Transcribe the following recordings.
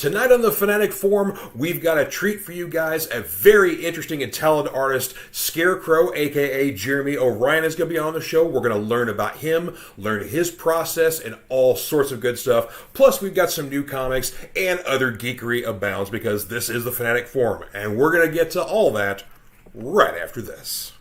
Tonight on the Fanatic Forum, we've got a treat for you guys. A very interesting and talented artist, Skare Kro, a.k.a. Jeremy O'Ryan, is going to be on the show. We're going to learn about him, learn his process, and all sorts of good stuff. Plus, we've got some new comics and other geekery abounds because this is the Fanatic Forum. And we're going to get to all that right after this.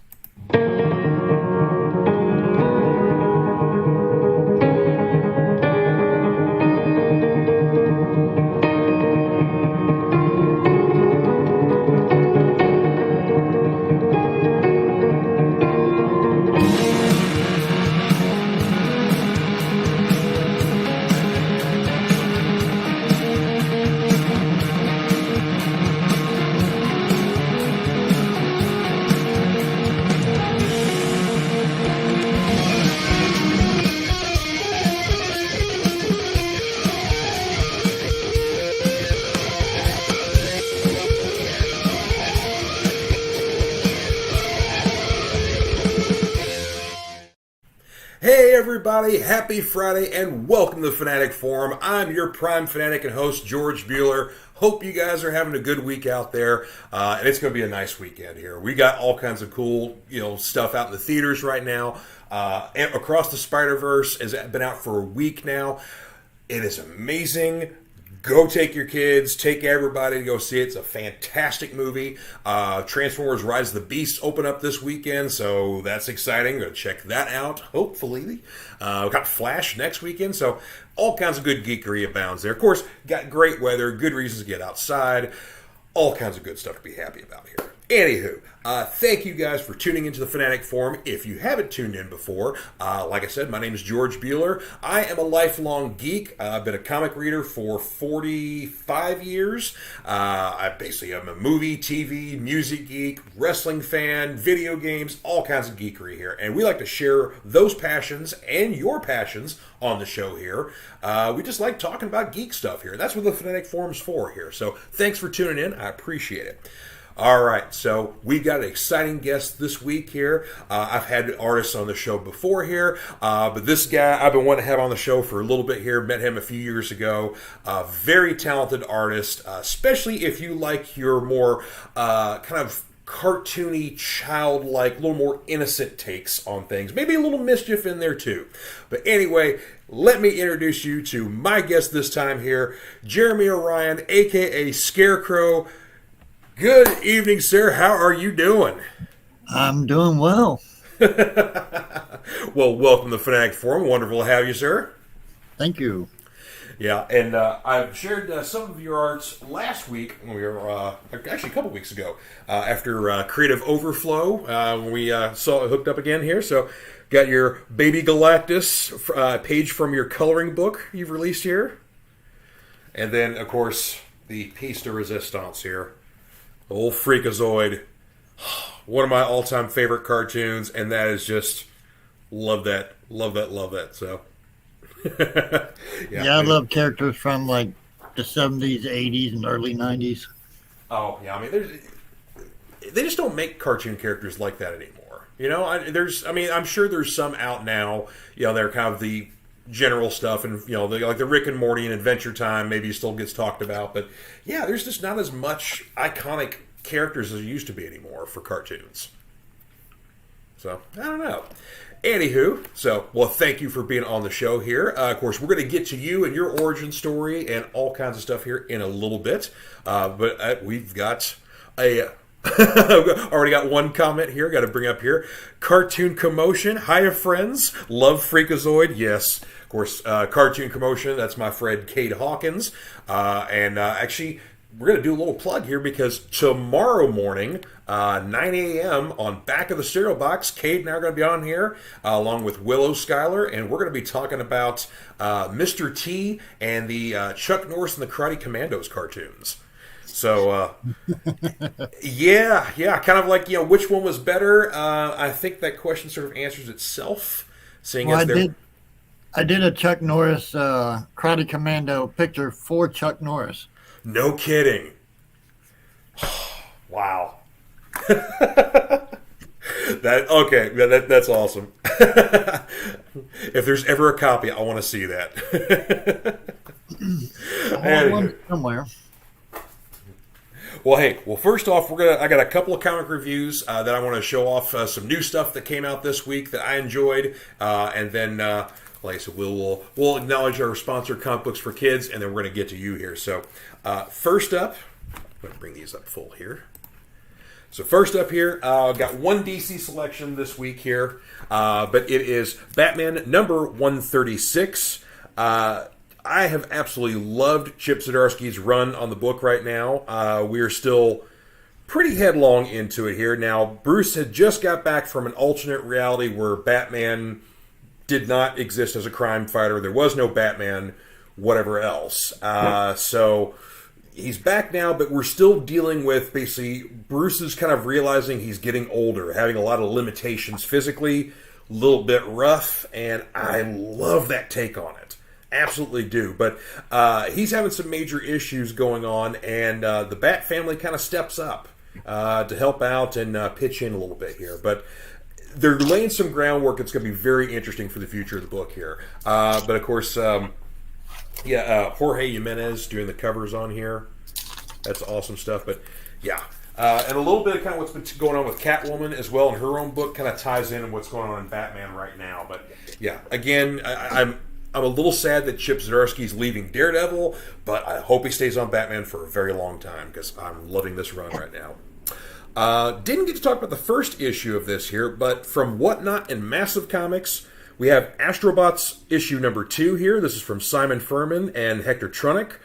Hey everybody, happy Friday and welcome to the Fanatic Forum. I'm your Prime Fanatic and host, George Buehler. Hope you guys are having a good week out there, and it's going to be a nice weekend here. We got all kinds of cool, stuff out in the theaters right now. Across the Spider-Verse has been out for a week now. It is amazing. Go take your kids, take everybody to go see it. It's a fantastic movie. Transformers Rise of the Beasts open up this weekend, so that's exciting. Go check that out, hopefully. We've got Flash next weekend, so all kinds of good geekery abounds there. Of course, got great weather, good reasons to get outside, all kinds of good stuff to be happy about here. Anywho, thank you guys for tuning into the Fanatic Forum. If you haven't tuned in before, like I said, my name is George Buehler. I am a lifelong geek. I've been a comic reader for 45 years. I basically am a movie, TV, music geek, wrestling fan, video games, all kinds of geekery here. And we like to share those passions and your passions on the show here. We just like talking about geek stuff here. That's what the Fanatic Forum's for here. So thanks for tuning in. I appreciate it. All right, so we've got an exciting guest this week here. I've had artists on the show before here, but this guy I've been wanting to have on the show for a little bit here. Met him a few years ago. Very talented artist, especially if you like your more kind of cartoony, childlike, a little more innocent takes on things. Maybe a little mischief in there too. But anyway, let me introduce you to my guest this time here, Jeremy O'Ryan, a.k.a. Skare Kro. Good evening, sir. How are you doing? I'm doing well. Well, welcome to the Fanatic Forum. Wonderful to have you, sir. Thank you. Yeah, and I've shared some of your arts last week, when we were actually a couple weeks ago, after Creative Overflow, when we saw it hooked up again here. So, got your Baby Galactus page from your coloring book you've released here. And then, of course, the piece de resistance here. Old Freakazoid, one of my all-time favorite cartoons, and that is just, love that. So, yeah, I love characters from like the 70s, 80s, and early 90s. Oh yeah, I mean, they just don't make cartoon characters like that anymore. I'm sure there's some out now. They're kind of the general stuff, and like the Rick and Morty and Adventure Time maybe still gets talked about, but yeah, there's just not as much iconic characters as there used to be anymore for cartoons. So I don't know. Anywho, well, thank you for being on the show here. Of course, we're going to get to you and your origin story and all kinds of stuff here in a little bit, but we've got already got one comment here. Got to bring up here. Cartoon Commotion. Hiya, friends. Love Freakazoid. Yes, of course. Cartoon Commotion. That's my friend Cade Hawkins. And actually, we're going to do a little plug here because tomorrow morning, 9 a.m. on Back of the Cereal Box, Cade and I are going to be on here along with Willow Schuyler, and we're going to be talking about Mr. T and the Chuck Norris and the Karate Commandos cartoons. So, yeah, kind of like, which one was better? I think that question sort of answers itself. I did a Chuck Norris Karate Commando picture for Chuck Norris. No kidding. Wow. That's awesome. If there's ever a copy, I want to see that. hold one somewhere. Well, hey, first off, I got a couple of comic reviews that I want to show off some new stuff that came out this week that I enjoyed, and then, like I said, we'll acknowledge our sponsor, Comic Books for Kids, and then we're going to get to you here. So, first up, I'm going to bring these up full here. So first up here, I've got one DC selection this week here, but it is Batman number 136. I have absolutely loved Chip Zdarsky's run on the book right now. We are still pretty headlong into it here. Now, Bruce had just got back from an alternate reality where Batman did not exist as a crime fighter. There was no Batman, whatever else. So he's back now, but we're still dealing with basically Bruce is kind of realizing he's getting older, having a lot of limitations physically, a little bit rough, and I love that take on it. Absolutely do. But he's having some major issues going on, and the Bat family kind of steps up to help out and pitch in a little bit here. But they're laying some groundwork. It's going to be very interesting for the future of the book here. But of course, Jorge Jimenez doing the covers on here. That's awesome stuff. But yeah. And a little bit of kind of what's been going on with Catwoman as well, and her own book kind of ties in what's going on in Batman right now. But yeah, again, I'm a little sad that Chip Zdarsky's leaving Daredevil, but I hope he stays on Batman for a very long time because I'm loving this run right now. Didn't get to talk about the first issue of this here, but from Whatnot and Massive Comics, we have Astrobots issue number 2 here. This is from Simon Furman and Hector Trunick.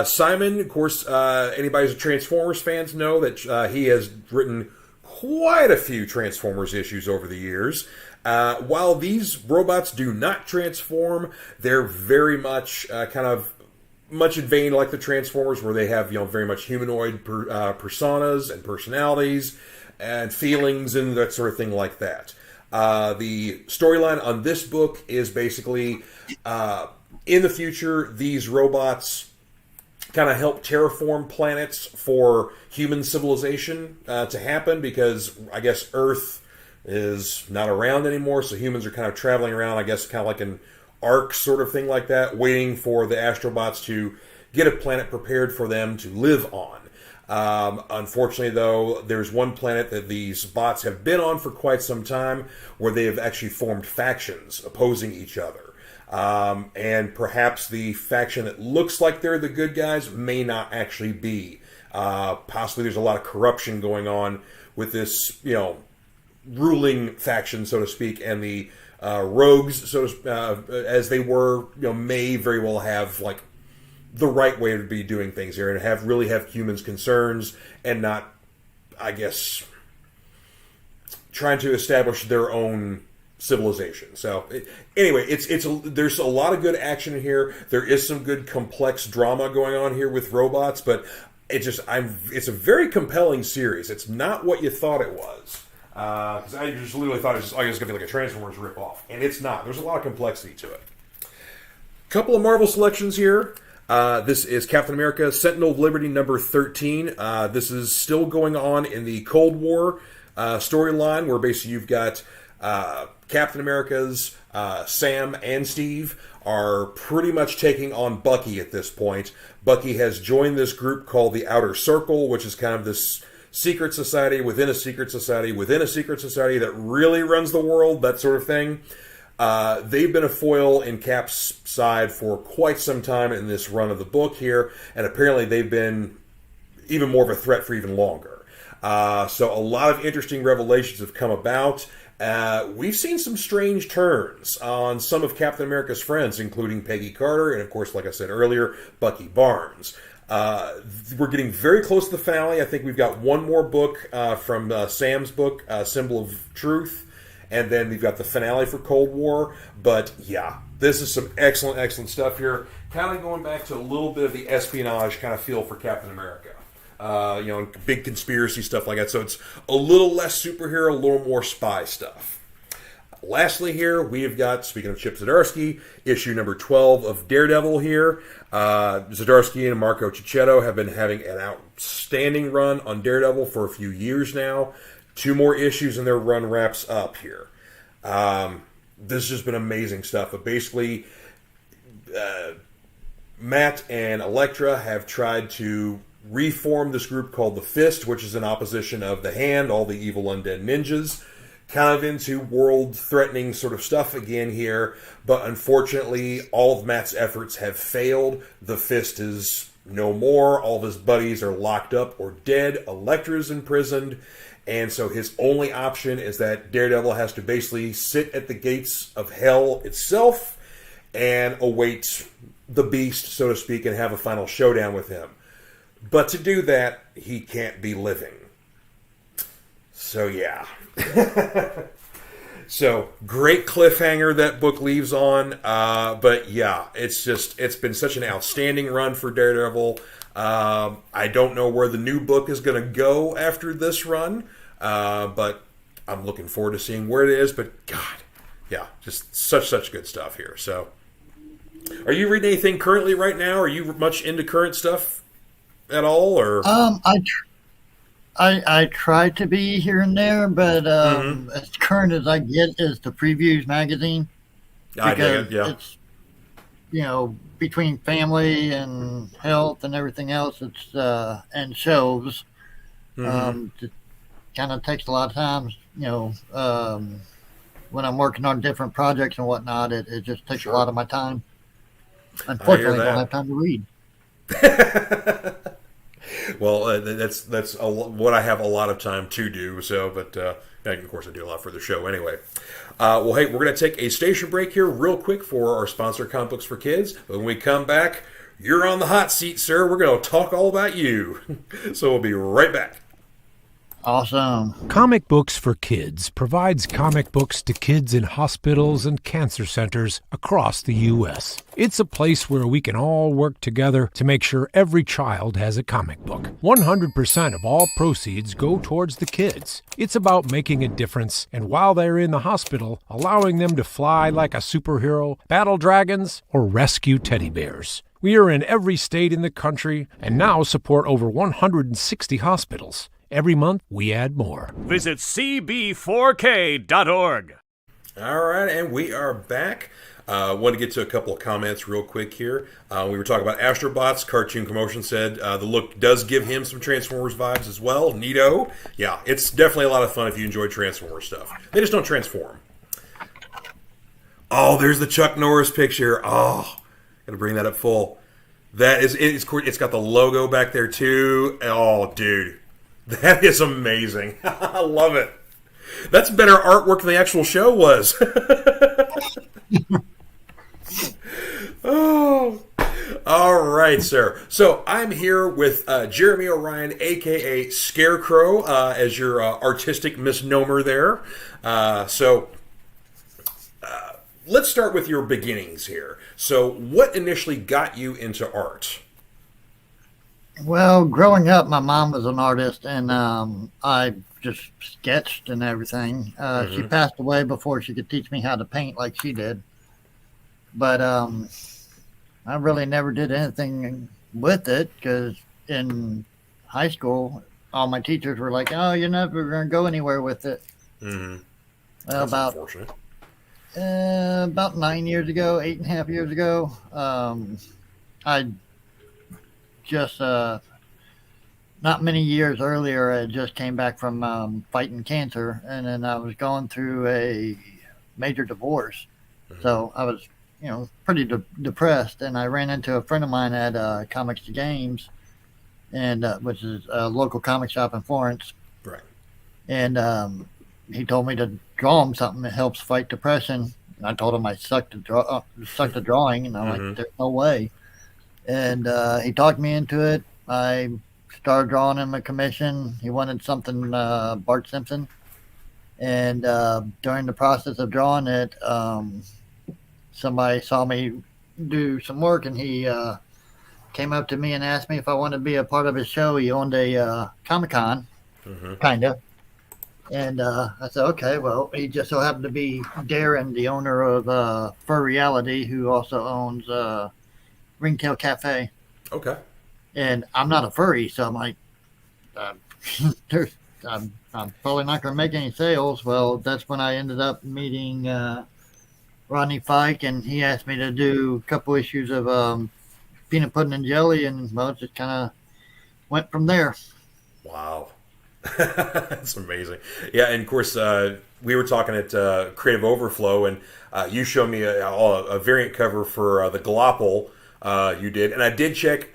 Simon, of course, anybody who's a Transformers fans know that he has written quite a few Transformers issues over the years. While these robots do not transform, they're very much much in vein like the Transformers, where they have very much humanoid personas and personalities and feelings and that sort of thing like that. The storyline on this book is basically in the future, these robots kind of help terraform planets for human civilization to happen, because I guess Earth is not around anymore, so humans are kind of traveling around, I guess, kind of like an ark sort of thing like that, waiting for the Astrobots to get a planet prepared for them to live on. Unfortunately, though, there's one planet that these bots have been on for quite some time where they have actually formed factions opposing each other. And perhaps the faction that looks like they're the good guys may not actually be. Possibly there's a lot of corruption going on with this, ruling faction, so to speak, and the rogues, as they were, may very well have like the right way to be doing things here, and really have humans' concerns, and not, I guess, trying to establish their own civilization. So anyway, there's a lot of good action here. There is some good complex drama going on here with robots, but it's a very compelling series. It's not what you thought it was. Because I just literally thought it was going to be like a Transformers ripoff, and it's not. There's a lot of complexity to it. Couple of Marvel selections here. This is Captain America Sentinel of Liberty number 13. This is still going on in the Cold War storyline, where basically you've got Captain America's Sam and Steve are pretty much taking on Bucky at this point. Bucky has joined this group called the Outer Circle, which is kind of this secret society within a secret society within a secret society that really runs the world, that sort of thing. They've been a foil in Cap's side for quite some time in this run of the book here, and apparently they've been even more of a threat for even longer. So a lot of interesting revelations have come about. We've seen some strange turns on some of Captain America's friends, including Peggy Carter, and of course, like I said earlier, Bucky Barnes. We're getting very close to the finale. I think we've got one more book from Sam's book, Symbol of Truth, and then we've got the finale for Cold War. But yeah, this is some excellent, excellent stuff here. Kind of going back to a little bit of the espionage kind of feel for Captain America. Big conspiracy stuff like that. So it's a little less superhero, a little more spy stuff. Lastly here, we have got, speaking of Chip Zdarsky, issue number 12 of Daredevil here. Zdarsky and Marco Cicchetto have been having an outstanding run on Daredevil for a few years now. 2 more issues and their run wraps up here. This has just been amazing stuff. But basically, Matt and Elektra have tried to reform this group called the Fist, which is an opposition of the Hand, all the evil undead ninjas. Kind of into world-threatening sort of stuff again here, but unfortunately, all of Matt's efforts have failed. The Fist is no more. All of his buddies are locked up or dead. Elektra's imprisoned, and so his only option is that Daredevil has to basically sit at the gates of hell itself and await the beast, so to speak, and have a final showdown with him. But to do that, he can't be living. So yeah. So great cliffhanger that book leaves on, but yeah, it's been such an outstanding run for Daredevil. I don't know where the new book is going to go after this run, but I'm looking forward to seeing where it is. But God, yeah, just such good stuff here. So, are you reading anything currently right now? Are you much into current stuff at all, or? I try to be here and there, but as current as I get is the Previews magazine. Because it's, between family and health and everything else, it's and shows. It kind of takes a lot of times, when I'm working on different projects and whatnot, it just takes a lot of my time. Unfortunately, I don't have time to read. Well, that's what I have a lot of time to do. So, but of course, I do a lot for the show anyway. Well, hey, we're going to take a station break here real quick for our sponsor, Comic Books for Kids. When we come back, you're on the hot seat, sir. We're going to talk all about you. So we'll be right back. Awesome. Comic Books for Kids provides comic books to kids in hospitals and cancer centers across the U.S. It's a place where we can all work together to make sure every child has a comic book. 100% of all proceeds go towards the kids. It's about making a difference, and while they're in the hospital, allowing them to fly like a superhero, battle dragons, or rescue teddy bears. We are in every state in the country and now support over 160 hospitals. Every month, we add more. Visit cb4k.org. All right, and we are back. Want to get to a couple of comments real quick here. We were talking about Astrobots. Cartoon Commotion said the look does give him some Transformers vibes as well. Neato. Yeah, it's definitely a lot of fun if you enjoy Transformers stuff. They just don't transform. Oh, there's the Chuck Norris picture. Oh, got to bring that up full. That is, it's got the logo back there too. Oh, dude. That is amazing. I love it. That's better artwork than the actual show was. Oh, all right, sir. So I'm here with Jeremy O'Ryan, a.k.a. Skare Kro, as your artistic misnomer there. So let's start with your beginnings here. So what initially got you into art? Well, growing up, my mom was an artist, and I just sketched and everything. She passed away before she could teach me how to paint like she did. But I really never did anything with it because in high school, all my teachers were like, "Oh, you're never going to go anywhere with it." Mm-hmm. Well, about 9 years ago, 8.5 years ago, I just not many years earlier, I just came back from fighting cancer, and then I was going through a major divorce. So I was, pretty depressed, and I ran into a friend of mine at Comics to Games, and which is a local comic shop in Florence. Right. And he told me to draw him something that helps fight depression. And I told him I sucked at drawing, and I'm like, "There's no way." And he talked me into it. I started drawing him a commission. He wanted something Bart Simpson. And during the process of drawing it, somebody saw me do some work, and he came up to me and asked me if I wanted to be a part of his show. He owned a Comic-Con, kind of. And I said, okay, well, he just so happened to be Darren, the owner of Fur Reality, who also owns Ringtail Cafe. Okay. And I'm not a furry, so I'm like, I'm probably not going to make any sales. Well, that's when I ended up meeting Rodney Fike, and he asked me to do a couple issues of peanut pudding and jelly, and well, it just kind of went from there. Wow. That's amazing. Yeah, and of course, we were talking at Creative Overflow, and you showed me a variant cover for the Glopple you did, and I did check.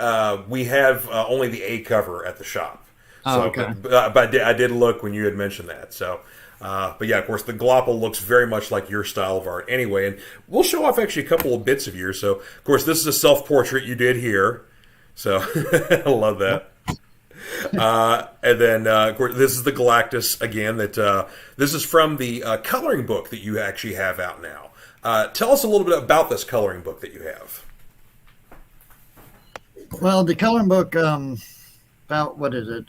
We have only the A cover at the shop. So, okay. But I did look when you had mentioned that. So, but yeah, of course, the Glopple looks very much like your style of art anyway, and we'll show off actually a couple of bits of yours. So, of course, this is a self-portrait you did here. So, I love that. And then, of course, this is the Galactus again. This is from the coloring book that you actually have out now. Tell us a little bit about this coloring book that you have. Well, the coloring book, about what is it?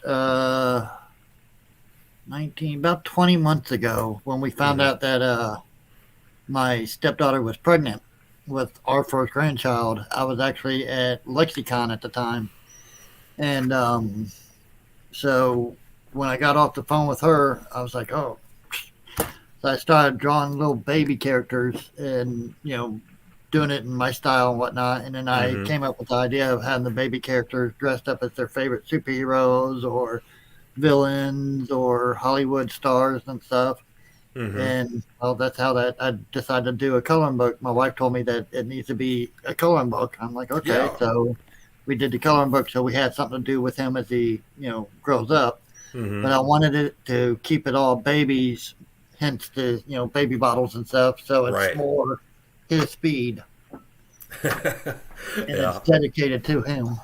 20 months ago, when we found out that my stepdaughter was pregnant with our first grandchild. I was actually at Lexicon at the time, and so when I got off the phone with her, I was like, oh. So I started drawing little baby characters and, doing it in my style and whatnot. And then I came up with the idea of having the baby characters dressed up as their favorite superheroes or villains or Hollywood stars and stuff. And, well, that's how I decided to do a coloring book. My wife told me that it needs to be a coloring book. I'm like, okay. Yeah. So we did the coloring book, so we had something to do with him as he, grows up. But I wanted it to keep it all babies, hence the, baby bottles and stuff. So it's more his speed. And it's dedicated to him.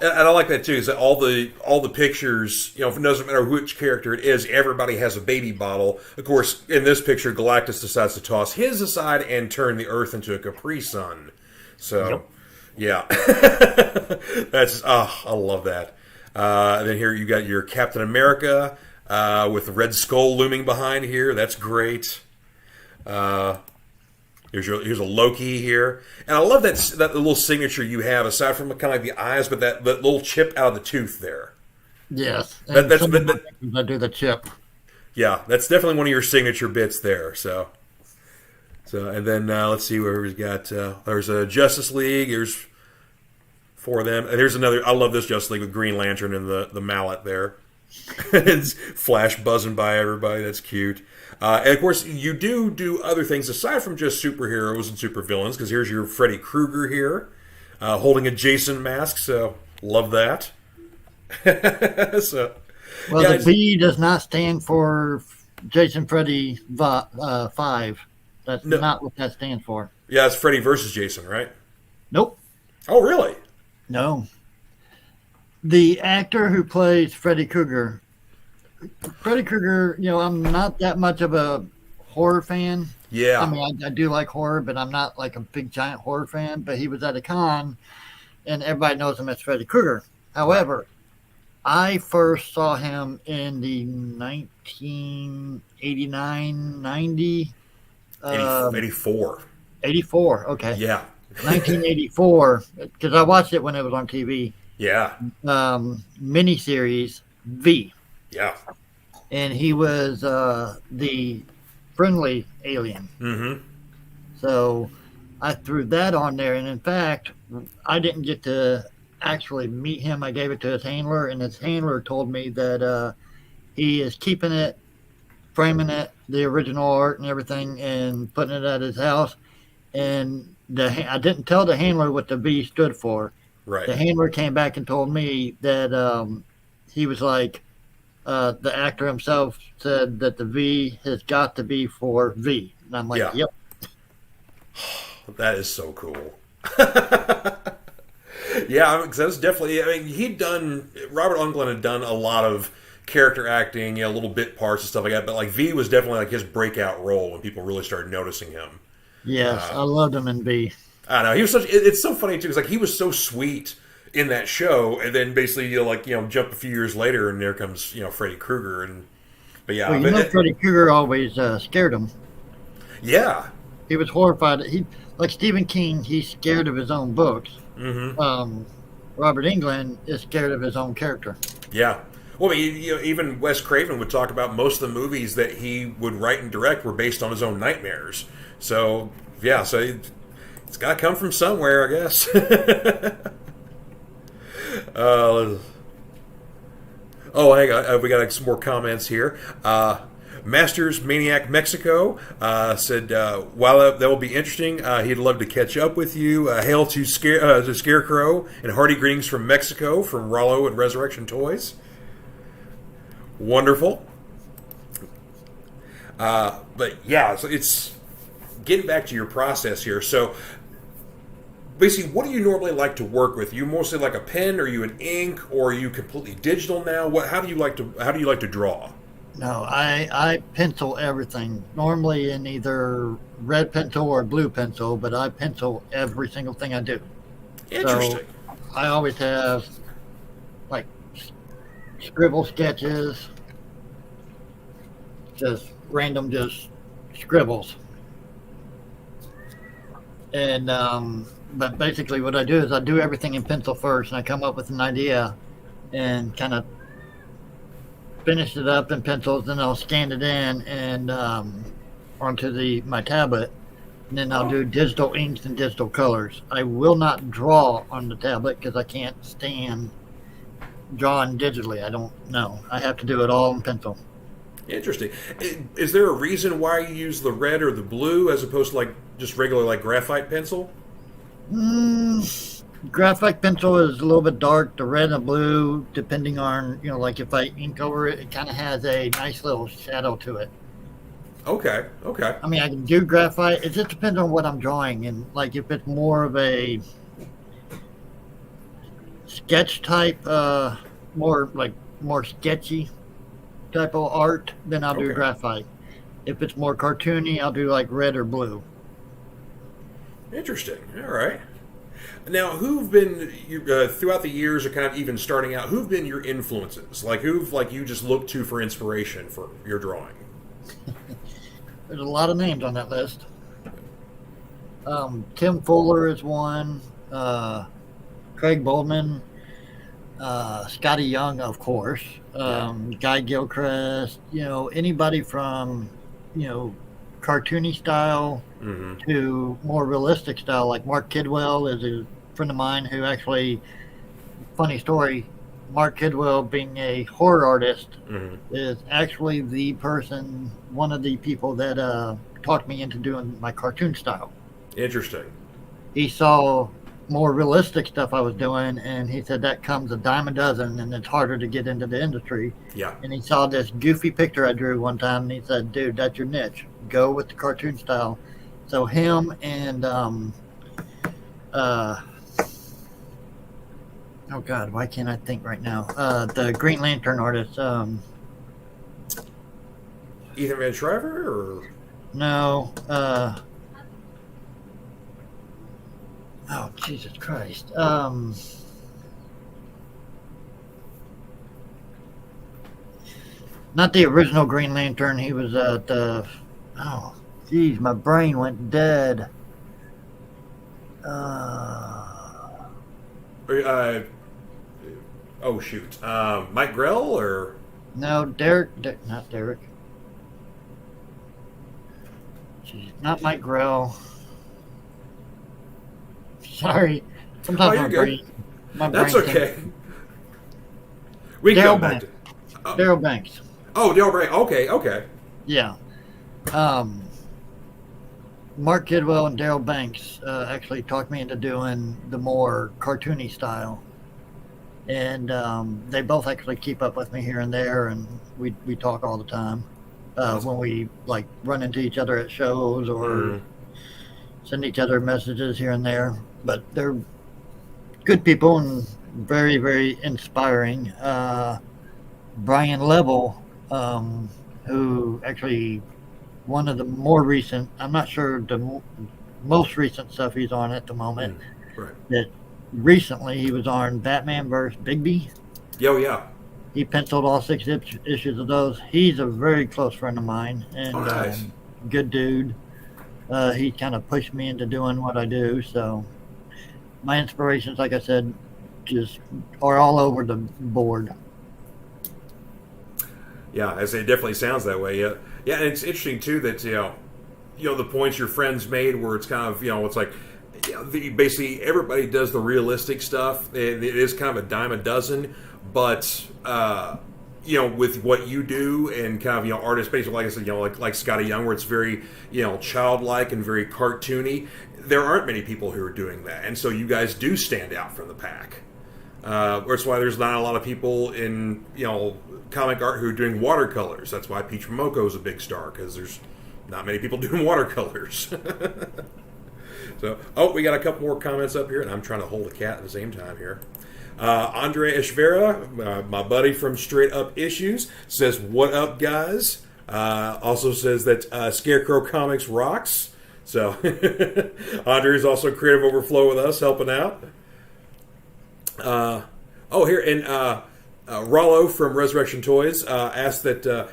And I like that too, is that all the pictures, it doesn't matter which character it is, everybody has a baby bottle. Of course, in this picture, Galactus decides to toss his aside and turn the Earth into a Capri Sun. So, yeah. That's, I love that. And then here you got your Captain America with the Red Skull looming behind here. That's great. Here's a Loki here, and I love that little signature you have, aside from kind of like the eyes, but that little chip out of the tooth there. Yes, I do the chip. Yeah, that's definitely one of your signature bits there. So and then let's see where we've got. There's a Justice League. Here's 4 of them. And here's another. I love this Justice League with Green Lantern and the mallet there. It's Flash buzzing by everybody. That's cute. And of course, you do other things aside from just superheroes and supervillains, because here's your Freddy Krueger here, holding a Jason mask. So love that. The B does not stand for Jason Freddy 5. That's not what that stands for. Yeah, it's Freddy versus Jason, right? Nope. Oh, really? No. The actor who plays Freddy Krueger, I'm not that much of a horror fan. Yeah. I mean, I do like horror, but I'm not like a big giant horror fan. But he was at a con, and everybody knows him as Freddy Krueger. However, I first saw him in the 1989, 90. 84. 84, okay. Yeah. 1984, because I watched it when it was on TV. Yeah. Miniseries V. Yeah. And he was the friendly alien. So I threw that on there. And in fact, I didn't get to actually meet him. I gave it to his handler, and his handler told me that he is keeping it, framing it, the original art and everything, and putting it at his house. And I didn't tell the handler what the V stood for. Right. The handler came back and told me that he was like, the actor himself said that the V has got to be for V. And I'm like, yep. That is so cool. Yeah, because that was definitely, Robert Englund had done a lot of character acting, little bit parts and stuff like that, but like V was definitely like his breakout role when people really started noticing him. Yes, I loved him in V. I know, he was it's so funny too, because like he was so sweet in that show, and then basically jump a few years later and there comes Freddy Krueger, Freddy Krueger always scared him. Yeah, he was horrified. He, like Stephen King, he's scared of his own books. Robert Englund is scared of his own character. Yeah. Well, even Wes Craven would talk about most of the movies that he would write and direct were based on his own nightmares. So, yeah, It's got to come from somewhere, I guess. Hang on. We got some more comments here. Masters Maniac Mexico said, while that will be interesting, he'd love to catch up with you. Hail to Skare Kro, and hearty greetings from Mexico, from Rollo and Resurrection Toys. Wonderful. But yeah, so it's getting back to your process here. So basically, what do you normally like to work with? You mostly like a pen? Are you an ink? Or are you completely digital now? How do you like to draw? No, I pencil everything. Normally in either red pencil or blue pencil, but I pencil every single thing I do. Interesting. So I always have like scribble sketches, just random, just scribbles. And but basically what I do is I do everything in pencil first, and I come up with an idea and kind of finish it up in pencils, then I'll scan it in and onto my tablet, and then I'll do digital inks and digital colors. I will not draw on the tablet because I can't stand drawing digitally. I don't know. I have to do it all in pencil. Interesting. Is there a reason why you use the red or the blue as opposed to like just regular like graphite pencil? Graphite pencil is a little bit dark. The red and blue, depending on, like if I ink over it, it kind of has a nice little shadow to it. Okay. I mean, I can do graphite. It just depends on what I'm drawing. And like if it's more of a sketch type, more sketchy type of art, then I'll do graphite. If it's more cartoony, I'll do like red or blue. Interesting. All right. Now, who've been throughout the years, or kind of even starting out? Who've been your influences? Like who've you just looked to for inspiration for your drawing? There's a lot of names on that list. Tim Fuller is one. Craig Boldman. Skottie Young, of course. Guy Gilchrist. Anybody from cartoony style to more realistic style, like Mark Kidwell is a friend of mine who actually, funny story, Mark Kidwell being a horror artist is actually one of the people that talked me into doing my cartoon style. Interesting. He saw more realistic stuff I was doing, and he said that comes a dime a dozen, and it's harder to get into the industry. Yeah. And he saw this goofy picture I drew one time, and he said, "Dude, that's your niche. Go with the cartoon style." So him and oh God, why can't I think right now? The Green Lantern artist. Ethan Van Shriver, or no. Oh, Jesus Christ. Not the original Green Lantern. He was the... Oh, geez, my brain went dead. Oh, shoot. Mike Grell, or... No, Derek... Not Derek. Jeez, not Mike Grell. Sorry. Sometimes my brain... That's okay. We can come back to... Daryl Banks. Oh, Daryl Banks. Okay. Yeah. Mark Kidwell and Daryl Banks actually talked me into doing the more cartoony style. And they both actually keep up with me here and there, and we talk all the time when we run into each other at shows or send each other messages here and there. But they're good people and very, very inspiring. Brian Level, who actually one of the more recent, I'm not sure the most recent stuff he's on at the moment, that recently he was on Batman vs. Bigby. Oh, yeah. He penciled all 6 issues of those. He's a very close friend of mine, and nice. Good dude. He kind of pushed me into doing what I do, so my inspirations, like I said, just are all over the board. Yeah, it definitely sounds that way. Yeah, and it's interesting too that the points your friends made, where it's kind of it's like basically everybody does the realistic stuff. It is kind of a dime a dozen, but with what you do and kind of artist, basically, like I said, like Skottie Young, where it's very childlike and very cartoony. There aren't many people who are doing that, and so you guys do stand out from the pack. That's why there's not a lot of people in comic art who are doing watercolors. That's why Peach Momoko is a big star, because there's not many people doing watercolors. So, we got a couple more comments up here, and I'm trying to hold a cat at the same time here. Andre Eschvera, my buddy from Straight Up Issues, says, "What up, guys?" Also says that Skare Kro Comics rocks. So, Andre is also Creative Overflow with us, helping out. Here, and Rollo from Resurrection Toys asked that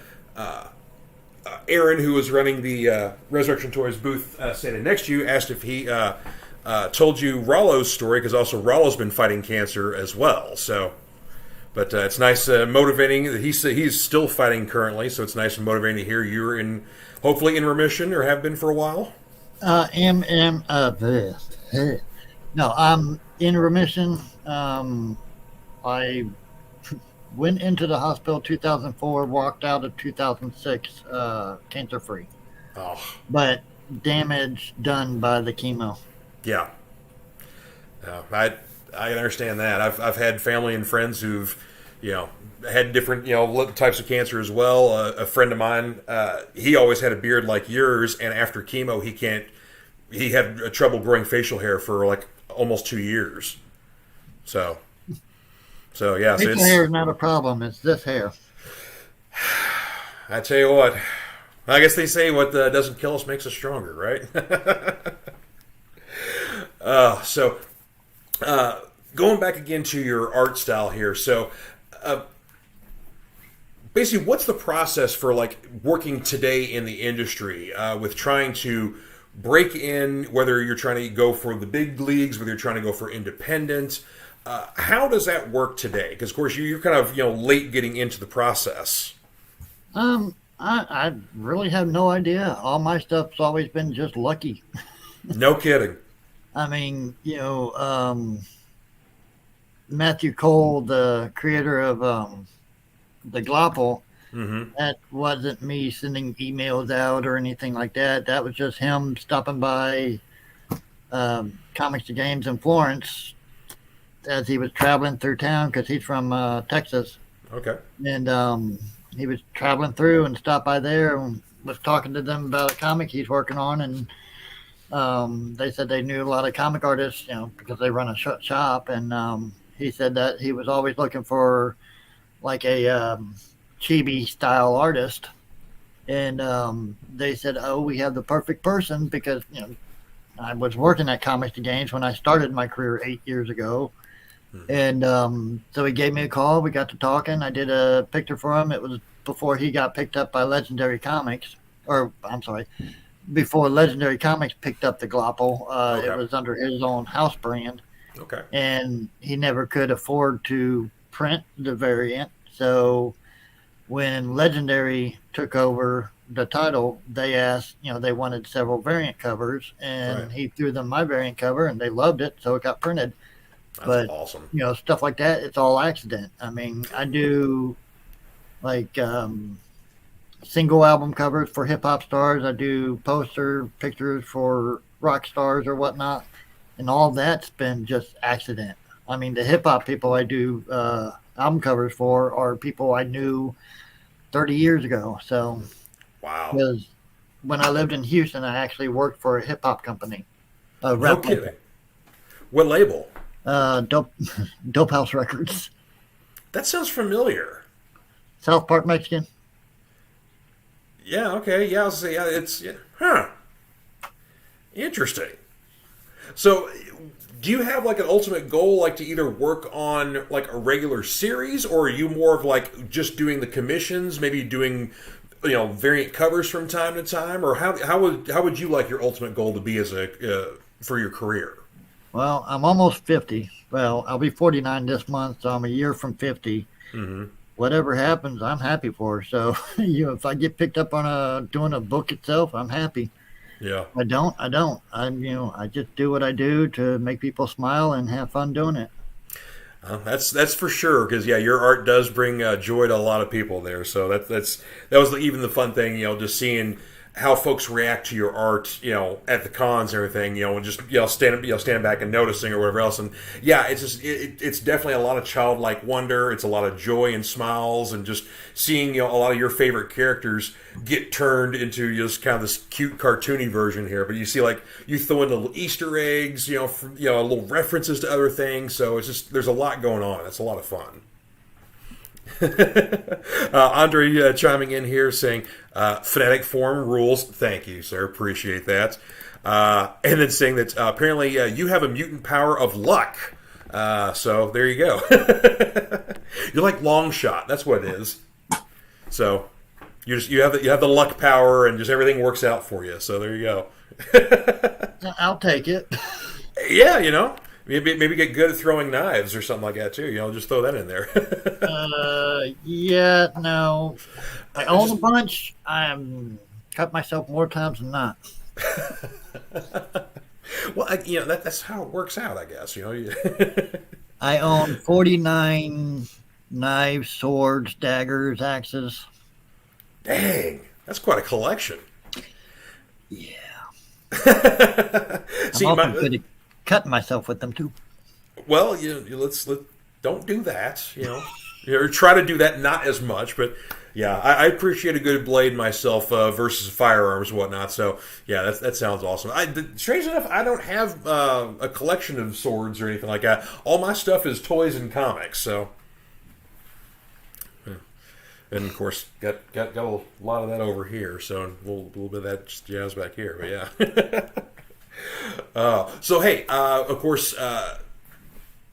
Aaron, who was running the Resurrection Toys booth standing next to you, asked if he told you Rollo's story, because also Rollo's been fighting cancer as well. So, but it's nice, motivating that he's still fighting currently. So it's nice and motivating to hear you're hopefully in remission, or have been for a while. No, I'm in remission. I went into the hospital 2004, walked out of 2006 cancer-free. Oh. But damage done by the chemo. Yeah. I understand that. I've had family and friends who've, had different, types of cancer as well. A friend of mine, he always had a beard like yours, and after chemo, he had trouble growing facial hair for like almost 2 years. So yeah. Facial hair is not a problem. It's this hair. I tell you what, I guess they say what doesn't kill us makes us stronger, right? Going back again to your art style here. So, basically, what's the process for working today in the industry with trying to break in, whether you're trying to go for the big leagues, whether you're trying to go for independent? How does that work today? Because, of course, you're kind of late getting into the process. I really have no idea. All my stuff's always been just lucky. No kidding. I mean, Matthew Cole, the creator of the Glopple, that wasn't me sending emails out or anything like that. That was just him stopping by Comics to Games in Florence as he was traveling through town, because he's from Texas. Okay. And he was traveling through and stopped by there and was talking to them about a comic he's working on. And they said they knew a lot of comic artists, because they run a shop. And he said that he was always looking for like a chibi style artist. And they said, we have the perfect person, because, I was working at Comics to Games when I started my career 8 years ago. And so he gave me a call. We got to talking. I did a picture for him. It was before he got picked up by Legendary Comics. Or, I'm sorry, before Legendary Comics picked up the Glopple. Okay. It was under his own house brand. Okay. And he never could afford to print the variant. So when Legendary took over the title, they asked, they wanted several variant covers. And he threw them my variant cover, and they loved it. So it got printed. That's awesome. Stuff like that, it's all accident. I mean, I do single album covers for hip hop stars. I do poster pictures for rock stars or whatnot. And all that's been just accident. I mean, the hip hop people I do album covers for are people I knew 30 years ago. So, wow. Because when I lived in Houston, I actually worked for a hip hop company. No kidding. What label? Dope House Records. That sounds familiar. South Park Mexican. Yeah, okay. Yeah, I'll say interesting. So, do you have an ultimate goal, to either work on a regular series, or are you more of just doing the commissions, maybe doing variant covers from time to time, or how would you like your ultimate goal to be as for your career? Well, I'm almost 50. Well, I'll be 49 this month, so I'm a year from 50. Mm-hmm. Whatever happens, I'm happy for. So, if I get picked up on doing a book itself, I'm happy. Yeah. I don't. I just do what I do to make people smile and have fun doing it. That's for sure because yeah, your art does bring joy to a lot of people there. So that was even the fun thing, just seeing how folks react to your art, at the cons and everything, and just stand back and noticing or whatever else. And yeah, it's just it's definitely a lot of childlike wonder. It's a lot of joy and smiles, and just seeing a lot of your favorite characters get turned into just kind of this cute cartoony version here. But you see, like, you throw in little Easter eggs, little references to other things. So it's just there's a lot going on. It's a lot of fun. Andre chiming in here saying, Fanatic Forum rules. Thank you, sir. Appreciate that. And then saying that apparently you have a mutant power of luck. So there you go. You're like long shot. That's what it is. So you have the luck power, and just everything works out for you. So there you go. I'll take it. Yeah. Maybe get good at throwing knives or something like that too. Just throw that in there. Yeah, no. I own a bunch. I'm cut myself more times than not. Well, that's how it works out, I guess. I own 49 knives, swords, daggers, axes. Dang, that's quite a collection. Yeah. See, I'm also good at cutting myself with them too. Well, let's don't do that. Or try to do that not as much, but yeah, I appreciate a good blade myself versus firearms and whatnot. So yeah, that sounds awesome. Strange enough, I don't have a collection of swords or anything like that. All my stuff is toys and comics. So, and of course, got a lot of that over here. So a little bit of that jazz back here. But yeah. So hey, of course.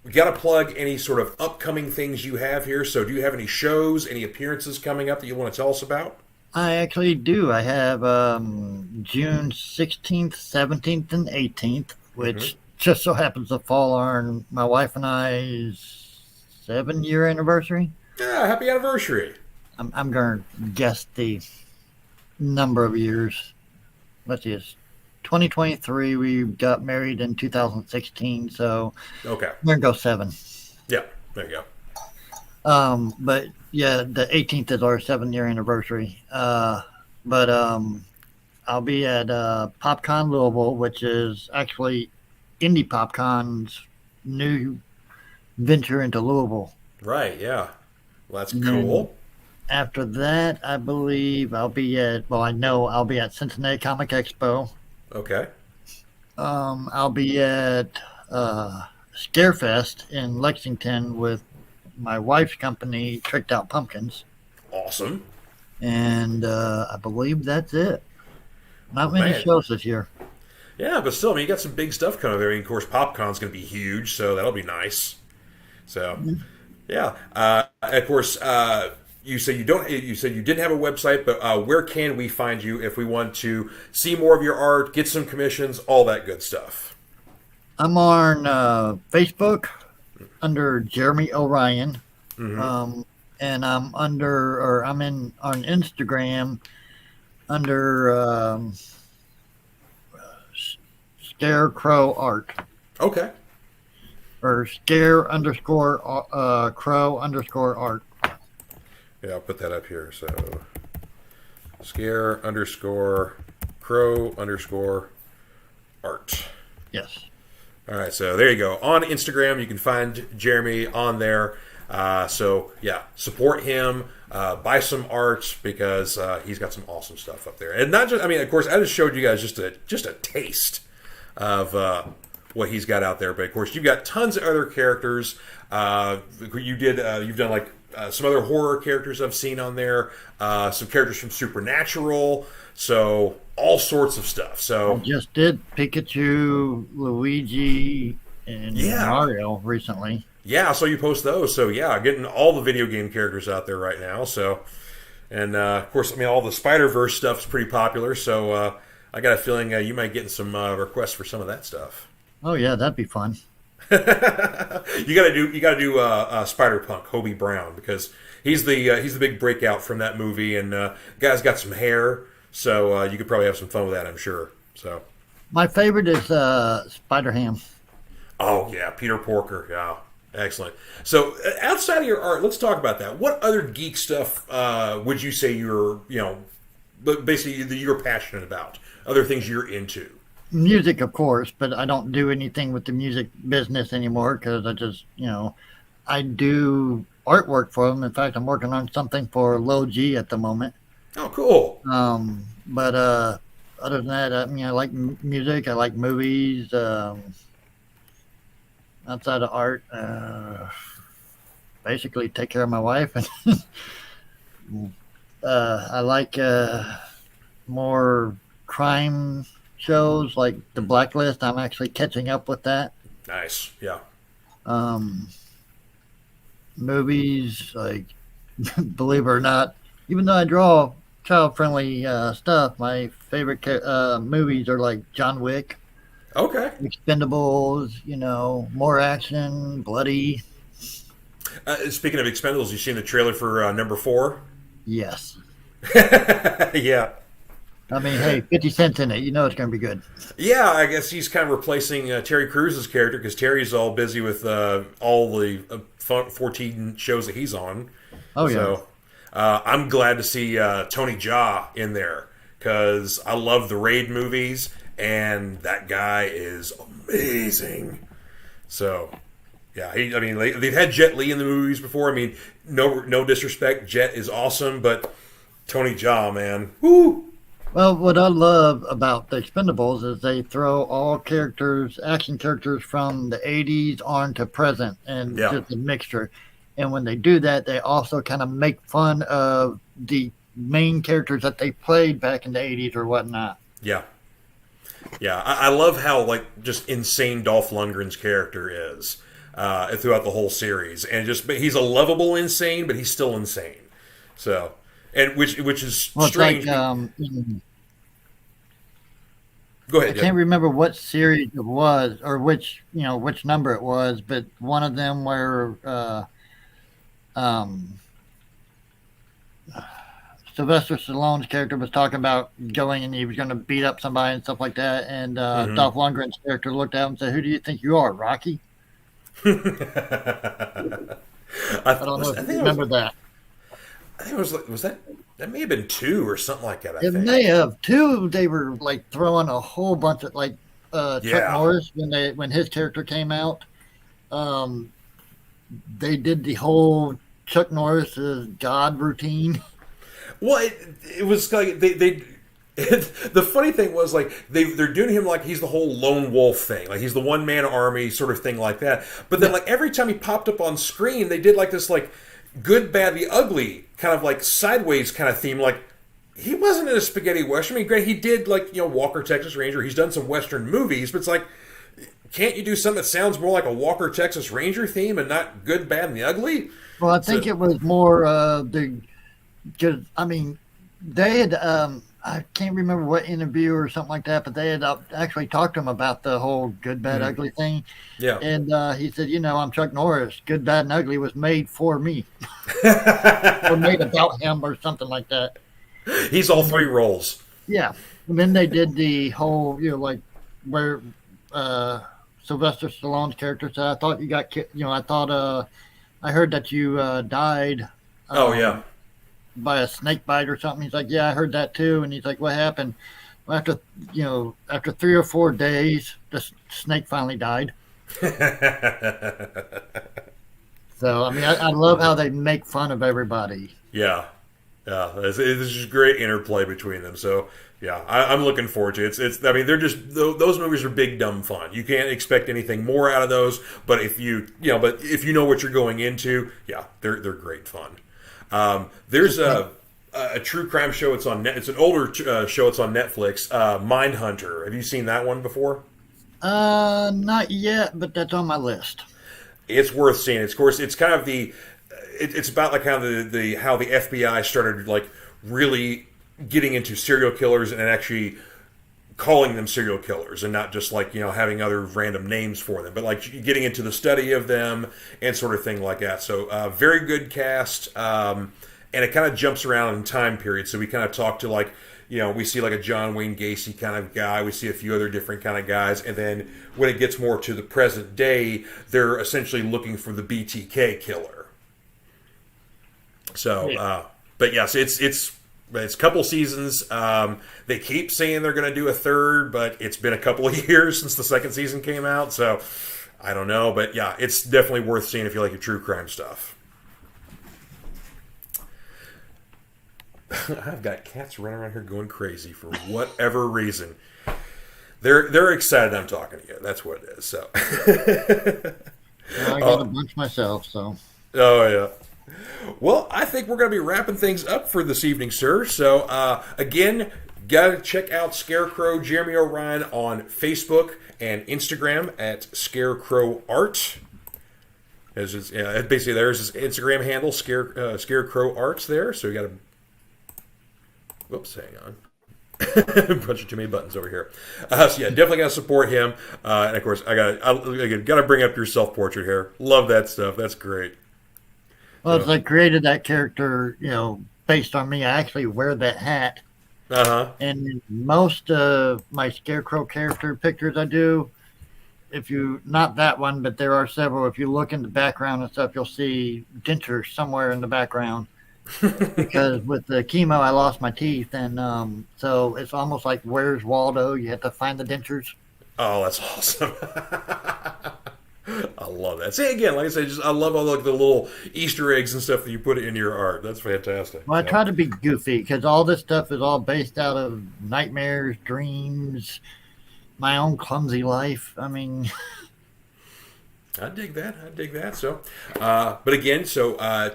We got to plug any sort of upcoming things you have here. So do you have any shows, any appearances coming up that you want to tell us about? I actually do. I have June 16th, 17th, and 18th, which just so happens to fall on my wife and I's 7-year anniversary. Yeah, happy anniversary. I'm going to guess the number of years. Let's see, it's 2023. We got married in 2016, so okay, we're gonna go 7. Yeah, there you go. But yeah, the 18th is our 7-year anniversary. But I'll be at PopCon Louisville, which is actually Indie PopCon's new venture into Louisville. Right. Yeah. Well, that's cool. After that, I believe I'll be at. Well, I know I'll be at Cincinnati Comic Expo. Okay. I'll be at Scarefest in Lexington with my wife's company, Tricked Out Pumpkins. Awesome. And I believe that's it. Not many shows this year. Yeah, but still, I mean, you got some big stuff coming there. And of course, PopCon's going to be huge, so that'll be nice. So, yeah. Of course, you said you don't. You said you didn't have a website, but where can we find you if we want to see more of your art, get some commissions, all that good stuff? I'm on Facebook under Jeremy Orion, and I'm on Instagram under Skare Kro Art. Okay. Or Skare_Kro_art. Yeah, I'll put that up here. So, Skare_Kro_art. Yes. All right, so there you go. On Instagram, you can find Jeremy on there. So, yeah, support him. Buy some art because he's got some awesome stuff up there. And not just, I mean, of course, I just showed you guys just a taste of what he's got out there. But, of course, you've got tons of other characters. You've done, like, some other horror characters I've seen on there, some characters from Supernatural, so all sorts of stuff. So I just did Pikachu, Luigi, and Mario recently. Yeah, I saw you post those. So yeah, getting all the video game characters out there right now. So, and of course, I mean, all the Spider-Verse stuff is pretty popular. So I got a feeling you might get some requests for some of that stuff. Oh yeah, that'd be fun. You gotta do Spider-Punk, Hobie Brown, because he's the big breakout from that movie, and guy's got some hair, so you could probably have some fun with that, I'm sure. So, My favorite is Spider Ham. oh yeah, Peter Porker. Yeah, excellent. So, outside of your art, let's talk about that. What other geek stuff would you say but basically that you're passionate about? Other things you're into? Music, of course, but I don't do anything with the music business anymore because I just, I do artwork for them. In fact, I'm working on something for Low G at the moment. Oh, cool. But other than that, I mean, I like music. I like movies. Outside of art, basically take care of my wife, and I like more crime shows like The Blacklist. I'm actually catching up with that. Nice. Yeah. Um, Movies, like, believe it or not, even though I draw child friendly stuff, my favorite movies are like John Wick, Okay. Expendables, more action, bloody. Speaking of Expendables, you seen the trailer for number 4? Yes. Yeah. I mean, hey, 50 cents in it. You know it's going to be good. Yeah, I guess he's kind of replacing Terry Crews' character because Terry's all busy with all the 14 shows that he's on. Oh, yeah. So I'm glad to see Tony Jaa in there because I love the Raid movies, and that guy is amazing. So, yeah, they've had Jet Li in the movies before. I mean, no disrespect, Jet is awesome, but Tony Jaa, man, whoo! Well, what I love about the Expendables is they throw all action characters from the 80s on to present and just a mixture. And when they do that, they also kind of make fun of the main characters that they played back in the 80s or whatnot. Yeah. Yeah, I love how just insane Dolph Lundgren's character is throughout the whole series, and but he's a lovable insane, but he's still insane. So, and which is strange. Like, go ahead. I can't remember what series it was or which number it was, but one of them where Sylvester Stallone's character was talking about going and he was going to beat up somebody and stuff like that, and Dolph Lundgren's character looked at him and said, "Who do you think you are, Rocky?" I don't know if you remember that. I think it was that may have been 2 or something like that. I think. May have 2. They were like throwing a whole bunch of Chuck Norris when his character came out. They did the whole Chuck Norris's God routine. Well, it was like they the funny thing was they're doing him like he's the whole lone wolf thing, like he's the one man army sort of thing like that. But then every time he popped up on screen, they did this good, bad, the ugly kind of sideways kind of theme. Like he wasn't in a spaghetti western. I mean, great, he did Walker Texas Ranger. He's done some western movies, but it's can't you do something that sounds more like a Walker Texas Ranger theme and not good, bad, and the ugly? Well, I think it was more because I mean they had I can't remember what interview or something like that, but they had actually talked to him about the whole good, bad, ugly thing. Yeah. And he said, I'm Chuck Norris. Good, bad, and ugly was made for me. Or made about him or something like that. He's all 3 roles. Yeah. And then they did the whole, where Sylvester Stallone's character said, I thought you got, I thought, I heard that you died. Oh, yeah. By a snake bite or something. He's like, yeah, I heard that too. And he's like, what happened? Well, after 3 or 4 days, the snake finally died. So, I mean, I love how they make fun of everybody. Yeah. Yeah. This is great interplay between them. So, yeah, I'm looking forward to it. I mean, they're just, those movies are big, dumb fun. You can't expect anything more out of those. But if you know what you're going into, yeah, they're great fun. There's a true crime show. It's an older show. It's on Netflix. Mindhunter. Have you seen that one before? Not yet, but that's on my list. It's worth seeing. Of course, it's kind of it's about how the FBI started really getting into serial killers and actually calling them serial killers and not just having other random names for them, but getting into the study of them and sort of thing like that. So very good cast, and it kind of jumps around in time periods. So we kind of talk to we see like a John Wayne Gacy kind of guy. We see a few other different kind of guys. And then when it gets more to the present day, they're essentially looking for the BTK killer. So, but yes, it's a couple seasons. They keep saying they're going to do a third, but it's been a couple of years since the second season came out. So I don't know. But yeah, it's definitely worth seeing if you like your true crime stuff. I've got cats running around here going crazy for whatever reason. They're excited I'm talking to you. That's what it is. So Well, I got a bunch myself, so. Oh yeah. Well, I think we're going to be wrapping things up for this evening, sir. So again, got to check out Skare Kro Jeremy O'Ryan on Facebook and Instagram at Skare Kro Art. Basically, there's his Instagram handle, Skare Kro Arts there. So you got to. Whoops, hang on. Punching too many buttons over here. So yeah, definitely got to support him. And of course, I got to bring up your self-portrait here. Love that stuff. That's great. Well, it's I created that character, based on me. I actually wear that hat. Uh-huh. And most of my Scarecrow character pictures I do, not that one, but there are several. If you look in the background and stuff, you'll see dentures somewhere in the background. Because with the chemo, I lost my teeth, and so it's almost like Where's Waldo? You have to find the dentures. Oh, that's awesome! I love that. See, again, like I said, I love all the little Easter eggs and stuff that you put in your art. That's fantastic. Well, I try to be goofy because all this stuff is all based out of nightmares, dreams, my own clumsy life. I mean. I dig that. So, but again,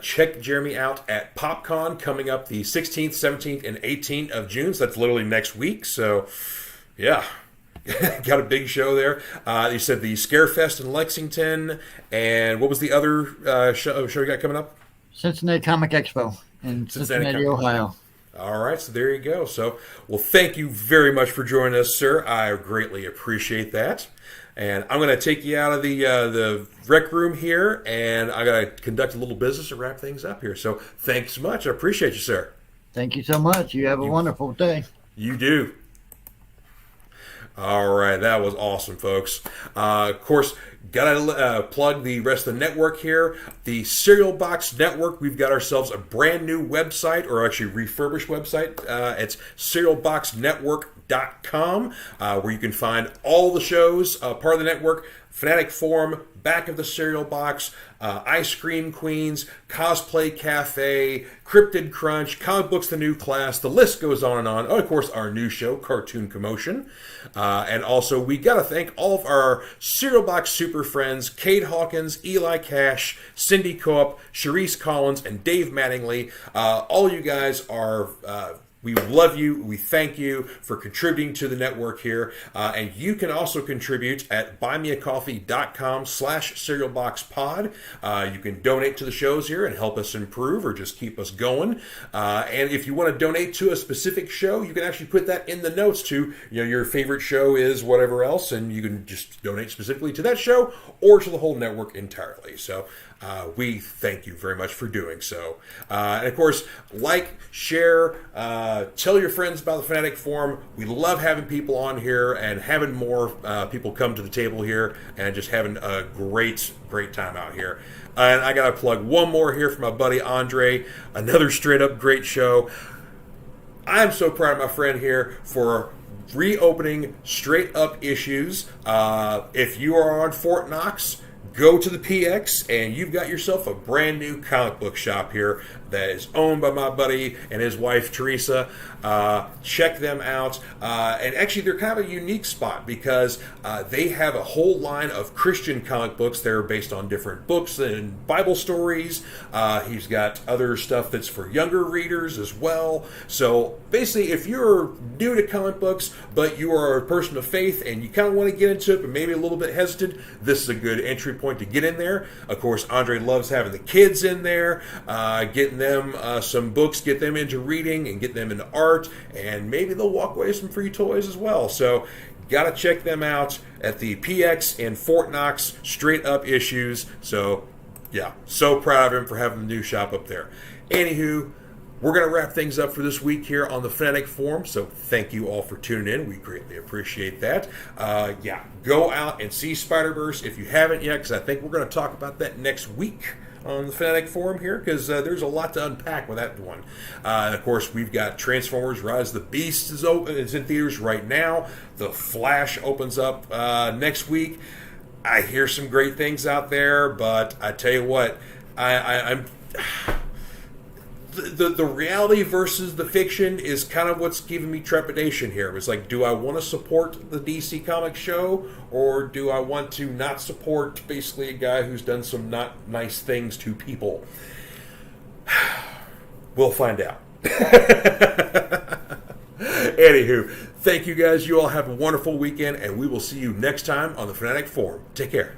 check Jeremy out at PopCon coming up the 16th, 17th, and 18th of June. So that's literally next week. So, yeah, got a big show there. You said the Scarefest in Lexington, and what was the other show you got coming up? Cincinnati Comic Expo in Cincinnati, Ohio. All right, so there you go. So, well, thank you very much for joining us, sir. I greatly appreciate that. And I'm going to take you out of the rec room here, and I'm going to conduct a little business and wrap things up here. So thanks so much. I appreciate you, sir. Thank you so much. You have a wonderful day. You do. All right, that was awesome, folks. Of course, got to plug the rest of the network here. The Cereal Box Network, we've got ourselves a brand new website, or actually refurbished website. It's cerealboxnetwork.com, where you can find all the shows, part of the network, Fanatic Forum, Back of the Cereal Box, Ice Cream Queens, Cosplay Cafe, Cryptid Crunch, Comic Books The New Class, the list goes on and on. Oh, of course, our new show, Cartoon Commotion. And also, we got to thank all of our Cereal Box super friends, Cade Hawkins, Eli Cash, Cindy Coop, Sharice Collins, and Dave Mattingly. All you guys are... we love you. We thank you for contributing to the network here. And you can also contribute at buymeacoffee.com/cerealboxpod. You can donate to the shows here and help us improve or just keep us going. And if you want to donate to a specific show, you can actually put that in the notes to, your favorite show is whatever else, and you can just donate specifically to that show or to the whole network entirely. So we thank you very much for doing so. And of course, like, share, tell your friends about the Fanatic Forum. We love having people on here and having more people come to the table here and just having a great time out here. And I got to plug one more here for my buddy Andre. Another straight up great show. I'm so proud of my friend here for reopening Straight Up Issues. If you are on Fort Knox, go to the PX, and you've got yourself a brand new comic book shop here that is owned by my buddy and his wife, Teresa. Check them out. And actually, they're kind of a unique spot because they have a whole line of Christian comic books. They're based on different books and Bible stories. He's got other stuff that's for younger readers as well. So basically, if you're new to comic books, but you are a person of faith and you kind of want to get into it, but maybe a little bit hesitant, this is a good entry point to get in there. Of course, Andre loves having the kids in there, getting them some books, get them into reading and get them into art, and maybe they'll walk away with some free toys as well. So got to check them out at the PX in Fort Knox, Straight Up Issues. So yeah, so proud of him for having the new shop up there. Anywho, we're going to wrap things up for this week here on the Fanatic Forum, so thank you all for tuning in. We greatly appreciate that. Go out and see Spider-Verse if you haven't yet, because I think we're going to talk about that next week on the Fanatic Forum here, because there's a lot to unpack with that one. And of course, we've got Transformers Rise of the Beast is open. It's in theaters right now. The Flash opens up next week. I hear some great things out there, but I tell you what, I'm the reality versus the fiction is kind of what's giving me trepidation here. It's like, do I want to support the DC Comics show, or do I want to not support basically a guy who's done some not nice things to people? We'll find out. Anywho, thank you guys. You all have a wonderful weekend, and we will see you next time on the Fanatic Forum. Take care.